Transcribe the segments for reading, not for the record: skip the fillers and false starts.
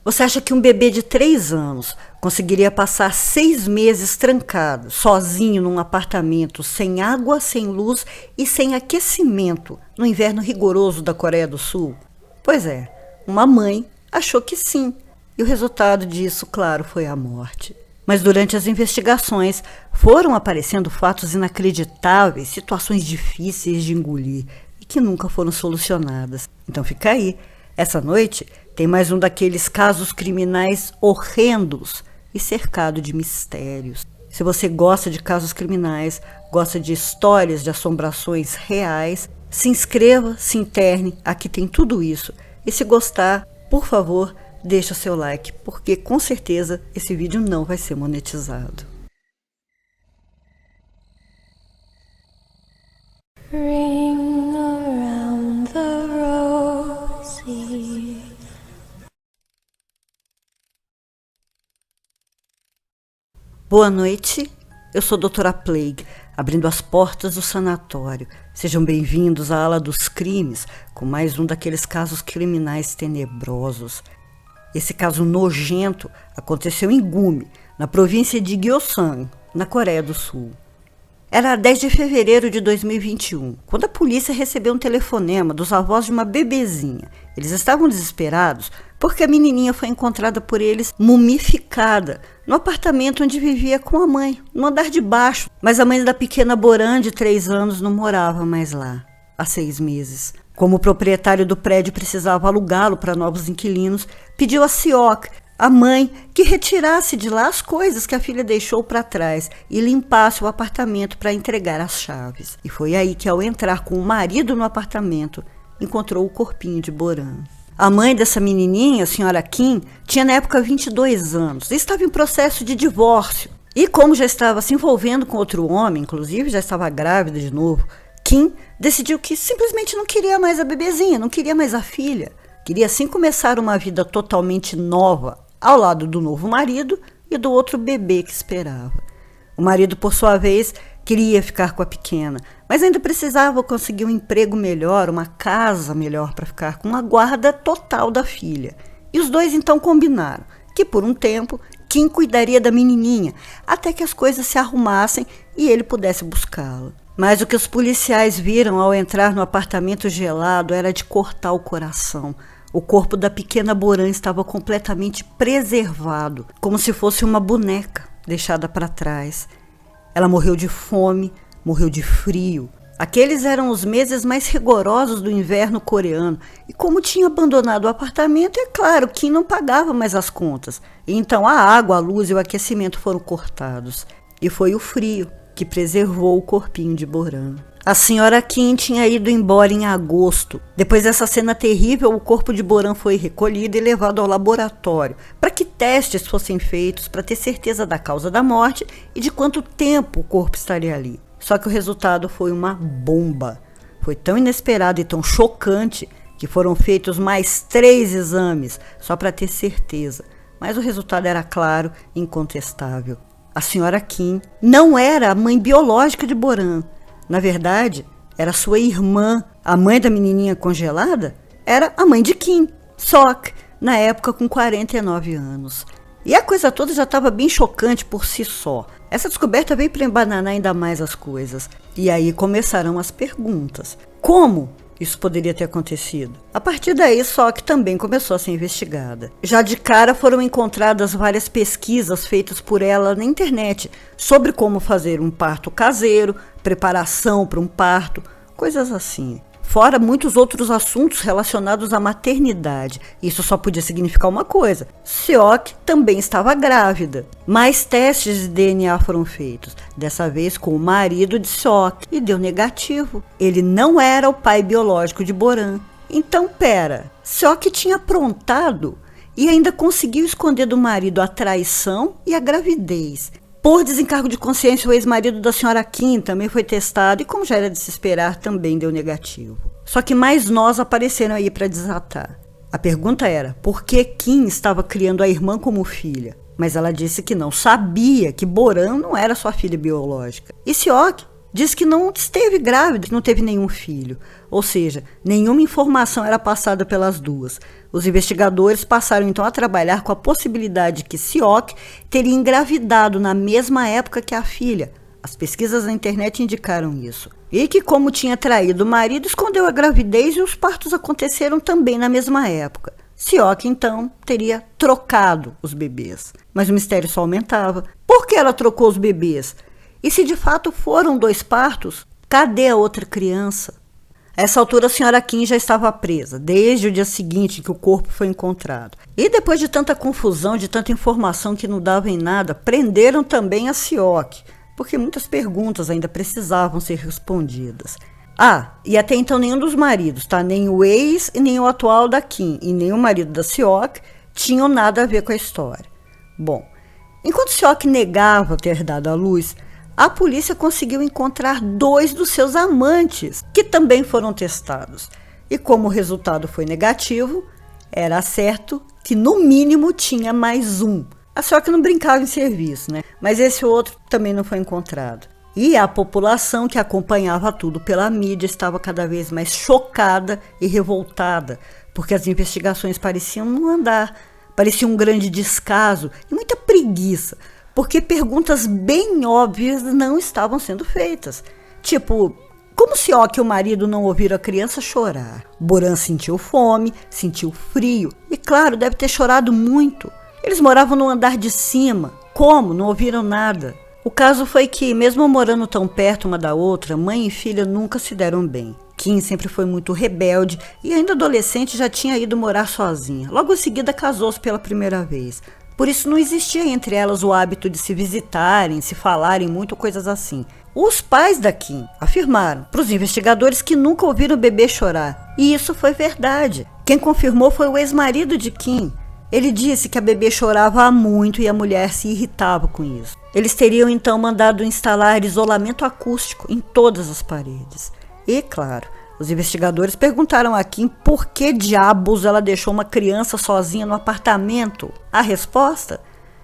Você acha que um bebê de 3 anos conseguiria passar 6 meses trancado, sozinho num apartamento, sem água, sem luz e sem aquecimento, no inverno rigoroso da Coreia do Sul? Pois é, uma mãe achou que sim, e o resultado disso, claro, foi a morte. Mas durante as investigações foram aparecendo fatos inacreditáveis, situações difíceis de engolir e que nunca foram solucionadas. Então fica aí, essa noite tem mais um daqueles casos criminais horrendos e cercado de mistérios. Se você gosta de casos criminais, gosta de histórias de assombrações reais, se inscreva, se interne, aqui tem tudo isso. E se gostar, por favor, deixa seu like, porque com certeza esse vídeo não vai ser monetizado. Ring around the rosy. Boa noite, eu sou a Doutora Plague, abrindo as portas do sanatório. Sejam bem-vindos à ala dos crimes, com mais um daqueles casos criminais tenebrosos. Esse caso nojento aconteceu em Gumi, na província de Gyeongsang, na Coreia do Sul. Era 10 de fevereiro de 2021, quando a polícia recebeu um telefonema dos avós de uma bebezinha. Eles estavam desesperados porque a menininha foi encontrada por eles mumificada no apartamento onde vivia com a mãe, no andar de baixo. Mas a mãe da pequena Boran, de 3 anos, não morava mais lá, há 6 meses. Como o proprietário do prédio precisava alugá-lo para novos inquilinos, pediu a Seok, a mãe, que retirasse de lá as coisas que a filha deixou para trás e limpasse o apartamento para entregar as chaves. E foi aí que, ao entrar com o marido no apartamento, encontrou o corpinho de Boran. A mãe dessa menininha, a senhora Kim, tinha na época 22 anos e estava em processo de divórcio. E como já estava se envolvendo com outro homem, inclusive já estava grávida de novo, Kim decidiu que simplesmente não queria mais a bebezinha, não queria mais a filha. Queria sim começar uma vida totalmente nova, ao lado do novo marido e do outro bebê que esperava. O marido, por sua vez, queria ficar com a pequena, mas ainda precisava conseguir um emprego melhor, uma casa melhor para ficar com a guarda total da filha. E os dois então combinaram que por um tempo Kim cuidaria da menininha, até que as coisas se arrumassem e ele pudesse buscá-la. Mas o que os policiais viram ao entrar no apartamento gelado era de cortar o coração. O corpo da pequena Boran estava completamente preservado, como se fosse uma boneca deixada para trás. Ela morreu de fome, morreu de frio. Aqueles eram os meses mais rigorosos do inverno coreano. E como tinha abandonado o apartamento, é claro que não pagava mais as contas. E então a água, a luz e o aquecimento foram cortados. E foi o frio que preservou o corpinho de Boran. A senhora Kim tinha ido embora em agosto. Depois dessa cena terrível, o corpo de Boran foi recolhido e levado ao laboratório para que testes fossem feitos para ter certeza da causa da morte e de quanto tempo o corpo estaria ali. Só que o resultado foi uma bomba. Foi tão inesperado e tão chocante que foram feitos mais 3 exames só para ter certeza. Mas o resultado era claro e incontestável. A senhora Kim não era a mãe biológica de Boran. Na verdade, era sua irmã. A mãe da menininha congelada era a mãe de Kim, Seok, na época com 49 anos. E a coisa toda já estava bem chocante por si só. Essa descoberta veio para embananar ainda mais as coisas. E aí começaram as perguntas. Como isso poderia ter acontecido? A partir daí, Seok também começou a ser investigada. Já de cara foram encontradas várias pesquisas feitas por ela na internet sobre como fazer um parto caseiro, preparação para um parto, coisas assim. Fora muitos outros assuntos relacionados à maternidade. Isso só podia significar uma coisa: Seok também estava grávida. Mais testes de DNA foram feitos, dessa vez com o marido de Seok, e deu negativo. Ele não era o pai biológico de Boran. Então, pera, Seok tinha aprontado e ainda conseguiu esconder do marido a traição e a gravidez. Por desencargo de consciência, o ex-marido da senhora Kim também foi testado e, como já era de se esperar, também deu negativo. Só que mais nós apareceram aí para desatar. A pergunta era, por que Kim estava criando a irmã como filha? Mas ela disse que não sabia, que Boran não era sua filha biológica. E Seok diz que não esteve grávida, que não teve nenhum filho. Ou seja, nenhuma informação era passada pelas duas. Os investigadores passaram então a trabalhar com a possibilidade de que Seok teria engravidado na mesma época que a filha. As pesquisas na internet indicaram isso. E que, como tinha traído o marido, escondeu a gravidez e os partos aconteceram também na mesma época. Seok, então, teria trocado os bebês. Mas o mistério só aumentava. Por que ela trocou os bebês? E se de fato foram 2 partos, cadê a outra criança? A essa altura, a senhora Kim já estava presa, desde o dia seguinte que o corpo foi encontrado. E depois de tanta confusão, de tanta informação que não dava em nada, prenderam também a Seok, porque muitas perguntas ainda precisavam ser respondidas. E até então nenhum dos maridos, nem o ex e nem o atual da Kim, e nem o marido da Seok, tinham nada a ver com a história. Bom, enquanto Seok negava ter dado à luz, a polícia conseguiu encontrar 2 dos seus amantes, que também foram testados. E como o resultado foi negativo, era certo que no mínimo tinha mais um. A Seok não brincava em serviço, mas esse outro também não foi encontrado. E a população que acompanhava tudo pela mídia estava cada vez mais chocada e revoltada, porque as investigações pareciam não andar, parecia um grande descaso e muita preguiça, porque perguntas bem óbvias não estavam sendo feitas. Tipo, como Seok e o marido não ouviram a criança chorar? Boran sentiu fome, sentiu frio e, claro, deve ter chorado muito. Eles moravam no andar de cima. Como? Não ouviram nada. O caso foi que, mesmo morando tão perto uma da outra, mãe e filha nunca se deram bem. Kim sempre foi muito rebelde e, ainda adolescente, já tinha ido morar sozinha. Logo em seguida, casou-se pela primeira vez. Por isso não existia entre elas o hábito de se visitarem, se falarem muito, coisas assim. Os pais da Kim afirmaram para os investigadores que nunca ouviram o bebê chorar. E isso foi verdade. Quem confirmou foi o ex-marido de Kim. Ele disse que a bebê chorava há muito e a mulher se irritava com isso. Eles teriam então mandado instalar isolamento acústico em todas as paredes. E, claro, os investigadores perguntaram a Kim por que diabos ela deixou uma criança sozinha no apartamento. A resposta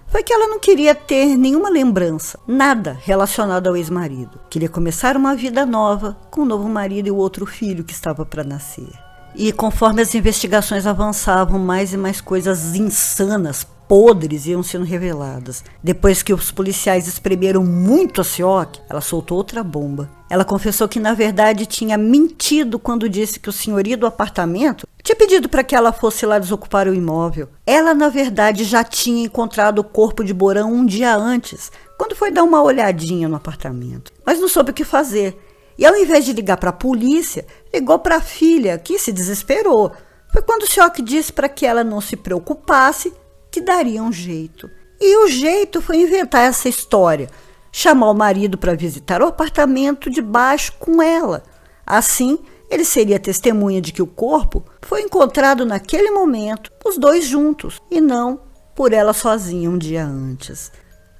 foi que ela não queria ter nenhuma lembrança, nada relacionado ao ex-marido. Queria começar uma vida nova com o novo marido e o outro filho que estava para nascer. E conforme as investigações avançavam, mais e mais coisas insanas, podres iam sendo reveladas. Depois que os policiais espremeram muito a Seok, ela soltou outra bomba. Ela confessou que, na verdade, tinha mentido quando disse que o senhorio do apartamento tinha pedido para que ela fosse lá desocupar o imóvel. Ela, na verdade, já tinha encontrado o corpo de Boran um dia antes, quando foi dar uma olhadinha no apartamento. Mas não soube o que fazer. E ao invés de ligar para a polícia, ligou para a filha, que se desesperou. Foi quando Seok disse para que ela não se preocupasse, que daria um jeito. E o jeito foi inventar essa história, chamar o marido para visitar o apartamento de baixo com ela. Assim, ele seria testemunha de que o corpo foi encontrado naquele momento, os 2 juntos, e não por ela sozinha um dia antes.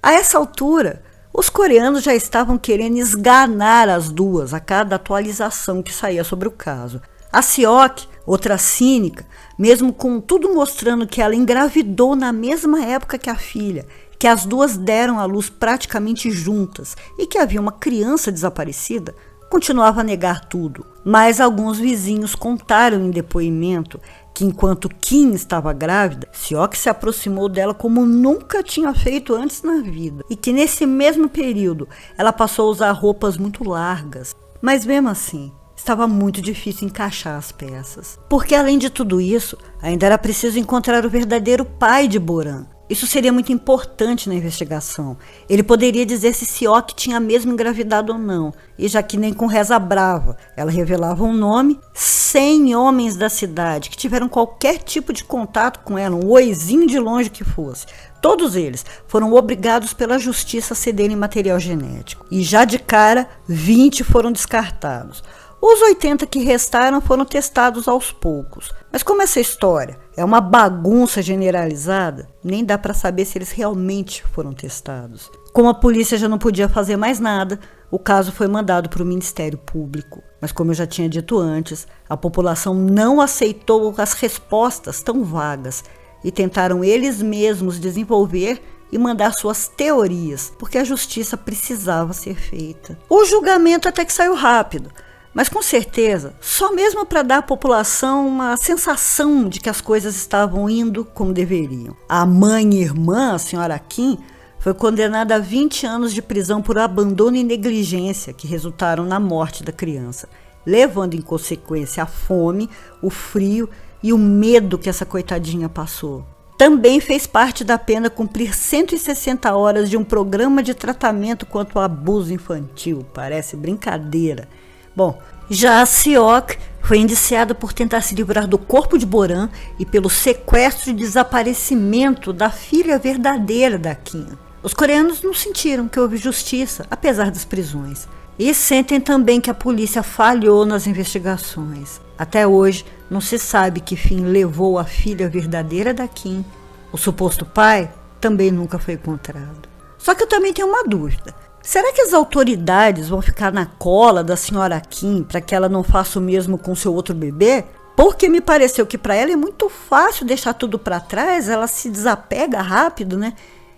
A essa altura, os coreanos já estavam querendo esganar as duas a cada atualização que saía sobre o caso. A Seok, outra cínica, mesmo com tudo mostrando que ela engravidou na mesma época que a filha, que as duas deram à luz praticamente juntas e que havia uma criança desaparecida, continuava a negar tudo. Mas alguns vizinhos contaram em depoimento que enquanto Kim estava grávida, Seok se aproximou dela como nunca tinha feito antes na vida. E que nesse mesmo período ela passou a usar roupas muito largas. Mas mesmo assim, estava muito difícil encaixar as peças. Porque além de tudo isso, ainda era preciso encontrar o verdadeiro pai de Boran. Isso seria muito importante na investigação. Ele poderia dizer se Seok tinha mesmo engravidado ou não. E já que nem com reza brava, ela revelava um nome, 100 homens da cidade que tiveram qualquer tipo de contato com ela, um oizinho de longe que fosse. Todos eles foram obrigados pela justiça a cederem material genético. E já de cara, 20 foram descartados. Os 80 que restaram foram testados aos poucos. Mas como essa história é uma bagunça generalizada, nem dá para saber se eles realmente foram testados. Como a polícia já não podia fazer mais nada, o caso foi mandado para o Ministério Público. Mas como eu já tinha dito antes, a população não aceitou as respostas tão vagas e tentaram eles mesmos desenvolver e mandar suas teorias, porque a justiça precisava ser feita. O julgamento até que saiu rápido, mas com certeza só mesmo para dar à população uma sensação de que as coisas estavam indo como deveriam. A mãe e irmã, a senhora Kim, foi condenada a 20 anos de prisão por abandono e negligência, que resultaram na morte da criança, levando em consequência a fome, o frio e o medo que essa coitadinha passou. Também fez parte da pena cumprir 160 horas de um programa de tratamento contra o abuso infantil. Parece brincadeira. Bom, já a Seok foi indiciada por tentar se livrar do corpo de Boran e pelo sequestro e desaparecimento da filha verdadeira da Kim. Os coreanos não sentiram que houve justiça, apesar das prisões. E sentem também que a polícia falhou nas investigações. Até hoje, não se sabe que fim levou a filha verdadeira da Kim. O suposto pai também nunca foi encontrado. Só que eu também tenho uma dúvida. Será que as autoridades vão ficar na cola da senhora Kim para que ela não faça o mesmo com seu outro bebê? Porque me pareceu que para ela é muito fácil deixar tudo para trás, ela se desapega rápido, né?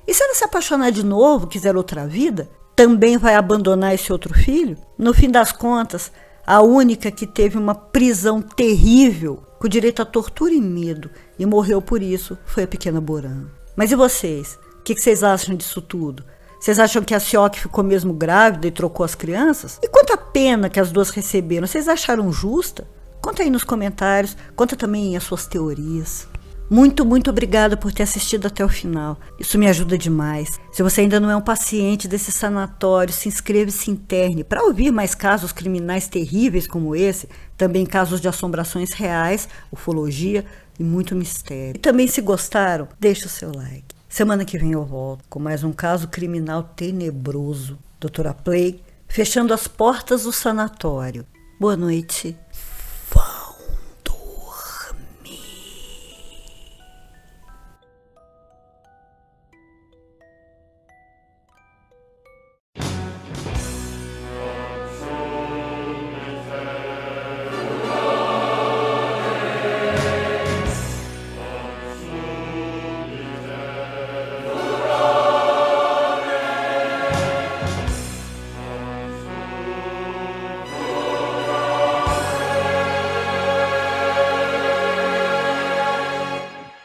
E se ela se apaixonar de novo, quiser outra vida, também vai abandonar esse outro filho? No fim das contas, a única que teve uma prisão terrível, com direito a tortura e medo, e morreu por isso, foi a pequena Boran. Mas e vocês? O que vocês acham disso tudo? Vocês acham que a Seok ficou mesmo grávida e trocou as crianças? E quanta pena que as duas receberam? Vocês acharam justa? Conta aí nos comentários, conta também as suas teorias. Muito obrigada por ter assistido até o final. Isso me ajuda demais. Se você ainda não é um paciente desse sanatório, se inscreva e se interne para ouvir mais casos criminais terríveis como esse, também casos de assombrações reais, ufologia e muito mistério. E também, se gostaram, deixe o seu like. Semana que vem eu volto com mais um caso criminal tenebroso. Doutora Plague, fechando as portas do sanatório. Boa noite.